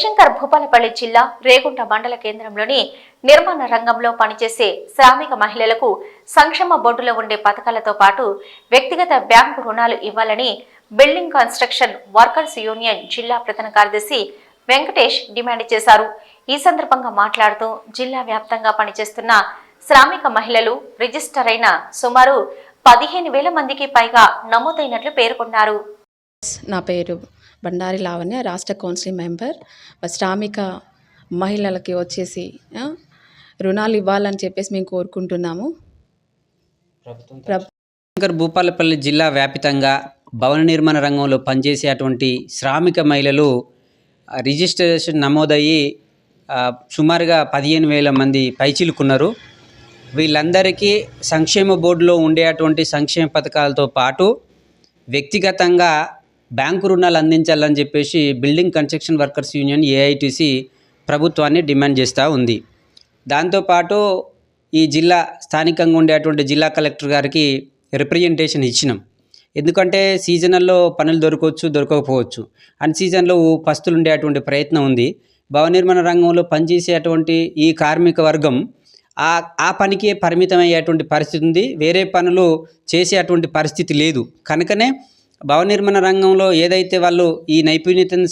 జయశంకర్ భూపాలపల్లి జిల్లా రేగుంట మండల కేంద్రంలోని నిర్మాణ రంగంలో పనిచేసే శ్రామిక మహిళలకు సంక్షేమ బోర్డులో ఉండే పథకాలతో పాటు వ్యక్తిగత బ్యాంకు రుణాలు ఇవ్వాలని బిల్డింగ్ కన్స్ట్రక్షన్ వర్కర్స్ యూనియన్ జిల్లా ప్రధాన కార్యదర్శి వెంకటేష్ డిమాండ్ చేశారు. ఈ సందర్భంగా మాట్లాడుతూ జిల్లా వ్యాప్తంగా పనిచేస్తున్న శ్రామిక మహిళలు రిజిస్టర్ అయిన సుమారు 15,000 మందికి పైగా నమోదైనట్లు పేర్కొన్నారు. నా పేరు బండారి లావణ్య, రాష్ట్ర కౌన్సిల్ మెంబర్. శ్రామిక మహిళలకి వచ్చేసి రుణాలు ఇవ్వాలని చెప్పేసి మేము కోరుకుంటున్నాము. జయశంకర్ భూపాలపల్లి జిల్లా వ్యాప్తంగా భవన నిర్మాణ రంగంలో పనిచేసేటువంటి శ్రామిక మహిళలు రిజిస్ట్రేషన్ నమోదయ్యి సుమారుగా 15,000 మంది పైచిలుకున్నారు. వీళ్ళందరికీ సంక్షేమ బోర్డులో ఉండేటువంటి సంక్షేమ పథకాలతో పాటు వ్యక్తిగతంగా బ్యాంకు రుణాలు అందించాలని చెప్పేసి building construction workers union AITC ప్రభుత్వాన్ని డిమాండ్ చేస్తూ ఉంది. దాంతోపాటు ఈ జిల్లా స్థానికంగా ఉండేటువంటి జిల్లా కలెక్టర్ గారికి రిప్రజెంటేషన్ ఇచ్చినాం. ఎందుకంటే సీజనల్లో పనులు దొరకవచ్చు, దొరకకపోవచ్చు. అన్ సీజన్లో పస్తులు ఉండేటువంటి ప్రయత్నం ఉంది. భవన నిర్మాణ రంగంలో పనిచేసేటువంటి ఈ కార్మిక వర్గం ఆ పనికే పరిమితమయ్యేటువంటి పరిస్థితి ఉంది. వేరే పనులు చేసేటువంటి పరిస్థితి లేదు. కనుకనే భవన నిర్మాణ రంగంలో ఏదైతే వాళ్ళు ఈ నైపుణ్యతను